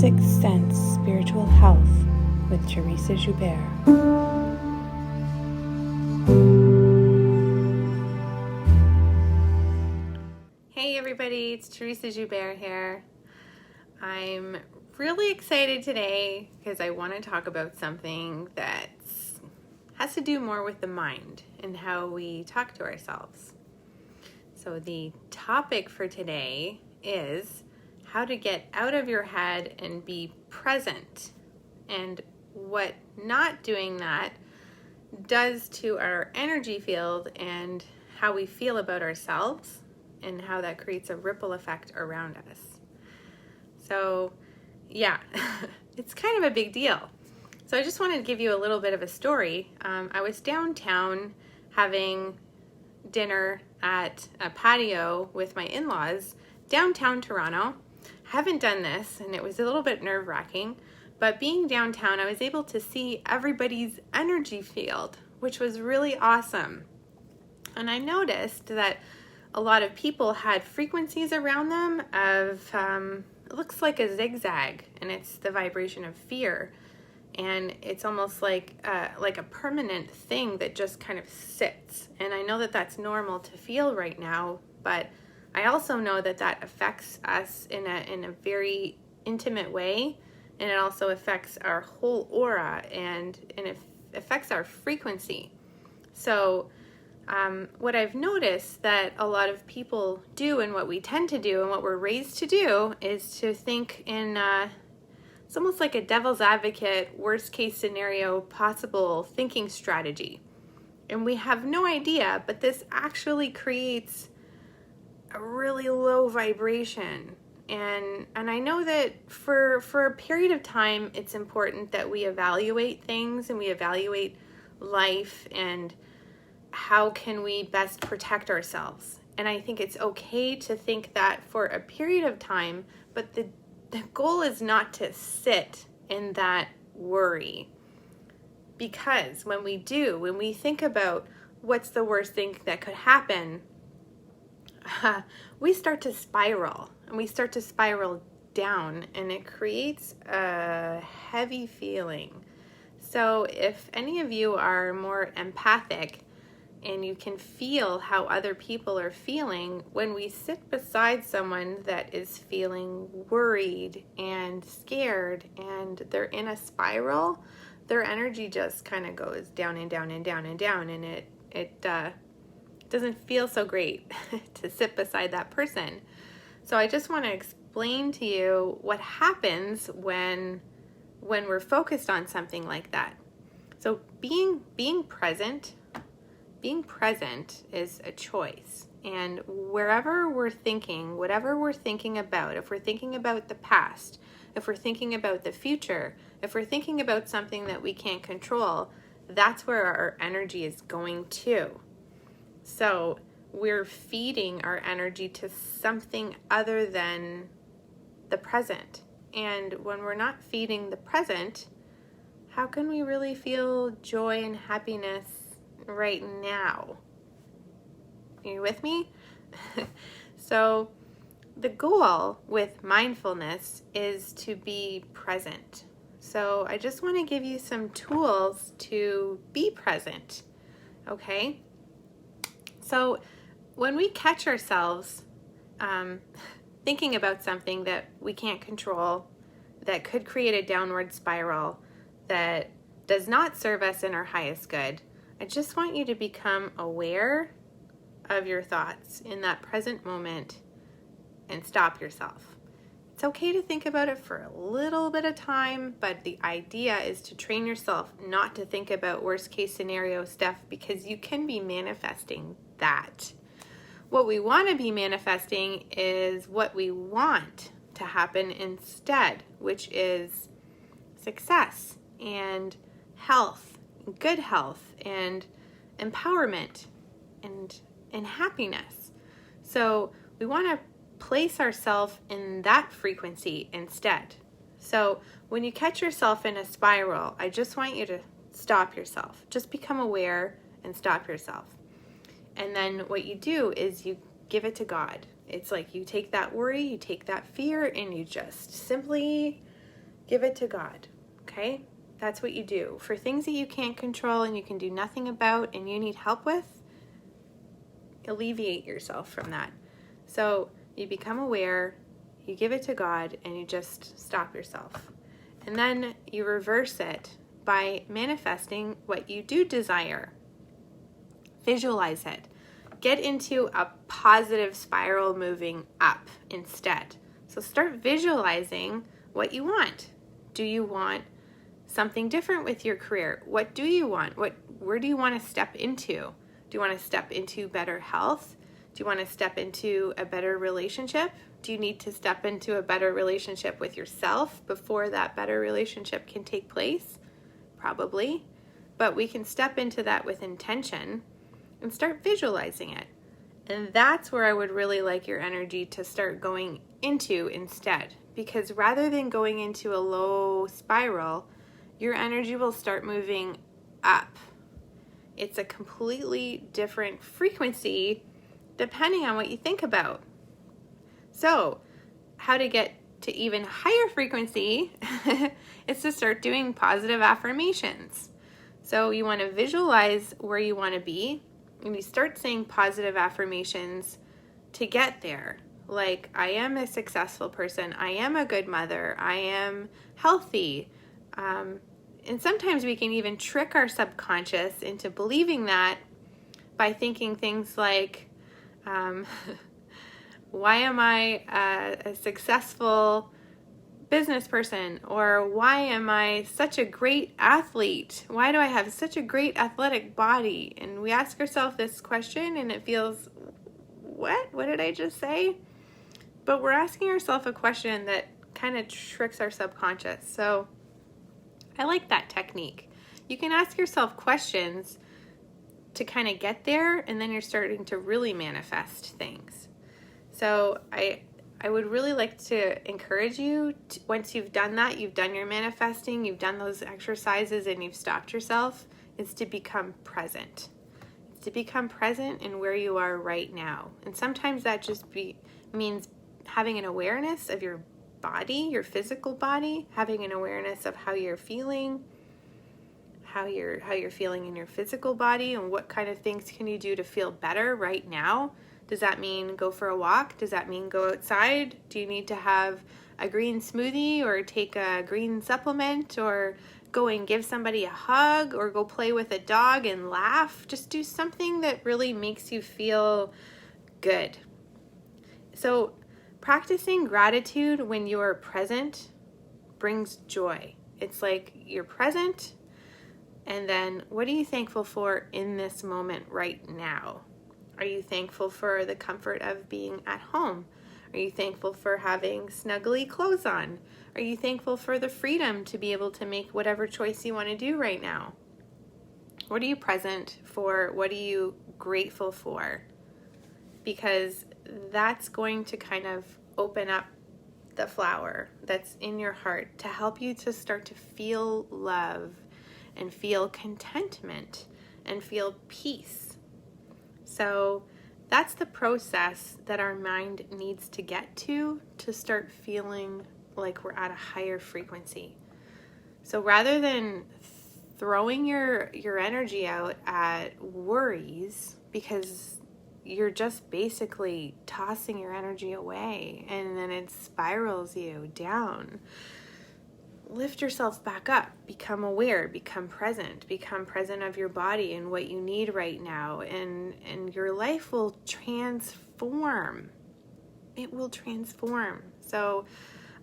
Sixth Sense Spiritual Health with Teressa Joubert. Hey everybody, it's Teressa Joubert here. I'm really excited today because I want to talk about something that has to do more with the mind and how we talk to ourselves. So the topic for today is how to get out of your head and be present, and what not doing that does to our energy field and how we feel about ourselves, and how that creates a ripple effect around us. So yeah, it's kind of a big deal. So I just wanted to give you a little bit of a story. I was downtown having dinner at a patio with my in-laws downtown Toronto. Haven't done this, and it was a little bit nerve-wracking, but being downtown, I was able to see everybody's energy field, which was really awesome. And I noticed that a lot of people had frequencies around them of, it looks like a zigzag, and it's the vibration of fear. And it's almost like a permanent thing that just kind of sits. And I know that that's normal to feel right now, but I also know that that affects us in a very intimate way, and it also affects our whole aura, and it affects our frequency. So what I've noticed that a lot of people do, and what we tend to do and what we're raised to do, is to think in it's almost like a devil's advocate, worst case scenario possible thinking strategy. And we have no idea, but this actually creates a really low vibration. And I know that for a period of time, it's important that we evaluate things, and we evaluate life, and how can we best protect ourselves. And I think it's okay to think that for a period of time, but the goal is not to sit in that worry. Because when we think about what's the worst thing that could happen, we start to spiral, and we start to spiral down, and it creates a heavy feeling. So if any of you are more empathic, and you can feel how other people are feeling, when we sit beside someone that is feeling worried and scared, and they're in a spiral, their energy just kind of goes down and down and down and down, and it doesn't feel so great to sit beside that person. So I just want to explain to you what happens when we're focused on something like that. So being present is a choice. And wherever we're thinking, whatever we're thinking about, if we're thinking about the past, if we're thinking about the future, if we're thinking about something that we can't control, that's where our energy is going to. So we're feeding our energy to something other than the present. And when we're not feeding the present, how can we really feel joy and happiness right now? Are you with me? So the goal with mindfulness is to be present. So I just want to give you some tools to be present. Okay? So when we catch ourselves thinking about something that we can't control, that could create a downward spiral, that does not serve us in our highest good, I just want you to become aware of your thoughts in that present moment and stop yourself. It's okay to think about it for a little bit of time, but the idea is to train yourself not to think about worst case scenario stuff, because you can be manifesting that. What we want to be manifesting is what we want to happen instead, which is success and health, good health, and empowerment, and happiness. So we want to place ourselves in that frequency instead. So when you catch yourself in a spiral, I just want you to stop yourself. Just become aware and stop yourself. And then what you do is you give it to God. It's like you take that worry, you take that fear, and you just simply give it to God, okay? That's what you do. For things that you can't control and you can do nothing about and you need help with, alleviate yourself from that. So you become aware, you give it to God, and you just stop yourself. And then you reverse it by manifesting what you do desire. Visualize it. Get into a positive spiral moving up instead. So start visualizing what you want. Do you want something different with your career? What do you want? Where do you want to step into? Do you want to step into better health? Do you want to step into a better relationship? Do you need to step into a better relationship with yourself before that better relationship can take place? Probably. But we can step into that with intention and start visualizing it. And that's where I would really like your energy to start going into instead. Because rather than going into a low spiral, your energy will start moving up. It's a completely different frequency depending on what you think about. So, how to get to even higher frequency is to start doing positive affirmations. So you want to visualize where you want to be, and you start saying positive affirmations to get there. Like, I am a successful person, I am a good mother, I am healthy. And sometimes we can even trick our subconscious into believing that by thinking things like, why am I a successful business person? Or why am I such a great athlete? Why do I have such a great athletic body? And we ask ourselves this question and it feels, what? What did I just say? But we're asking ourselves a question that kind of tricks our subconscious. So I like that technique. You can ask yourself questions to kind of get there, and then you're starting to really manifest things. So I would really like to encourage you, once you've done that, you've done your manifesting, you've done those exercises, and you've stopped yourself, is to become present. It's to become present in where you are right now. And sometimes that just means having an awareness of your body, your physical body, having an awareness of how you're feeling, how you're feeling in your physical body, and what kind of things can you do to feel better right now. Does that mean go for a walk? Does that mean go outside? Do you need to have a green smoothie or take a green supplement or go and give somebody a hug or go play with a dog and laugh? Just do something that really makes you feel good. So practicing gratitude when you are present brings joy. It's like you're present, and then what are you thankful for in this moment right now? Are you thankful for the comfort of being at home? Are you thankful for having snuggly clothes on? Are you thankful for the freedom to be able to make whatever choice you want to do right now? What are you present for? What are you grateful for? Because that's going to kind of open up the flower that's in your heart to help you to start to feel love and feel contentment and feel peace. So that's the process that our mind needs to get to start feeling like we're at a higher frequency. So rather than throwing your energy out at worries, because you're just basically tossing your energy away and then it spirals you down. Lift yourself back up, become aware, become present of your body and what you need right now, and your life will transform. It will transform. So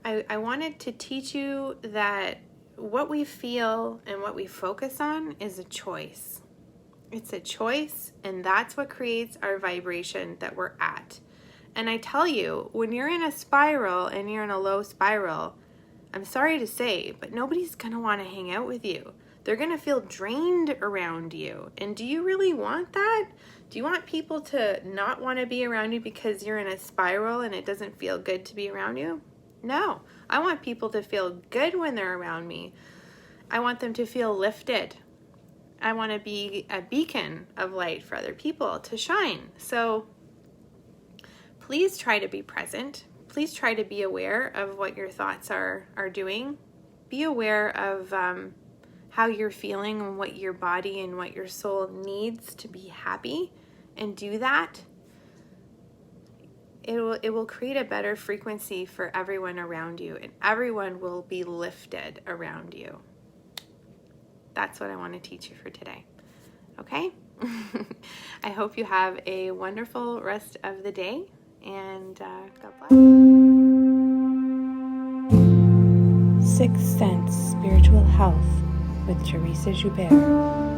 I wanted to teach you that what we feel and what we focus on is a choice. It's a choice, and that's what creates our vibration that we're at. And I tell you, when you're in a spiral and you're in a low spiral, I'm sorry to say, but nobody's going to want to hang out with you. They're going to feel drained around you. And do you really want that? Do you want people to not want to be around you because you're in a spiral and it doesn't feel good to be around you? No. I want people to feel good when they're around me. I want them to feel lifted. I want to be a beacon of light for other people to shine. So please try to be present. Please try to be aware of what your thoughts are doing. be aware of how you're feeling and what your body and what your soul needs to be happy, and do that, it will create a better frequency for everyone around you, and everyone will be lifted around you. That's what I want to teach you for today. Okay? I hope you have a wonderful rest of the day, and God bless. Sixth Sense Spiritual Health with Teressa Joubert.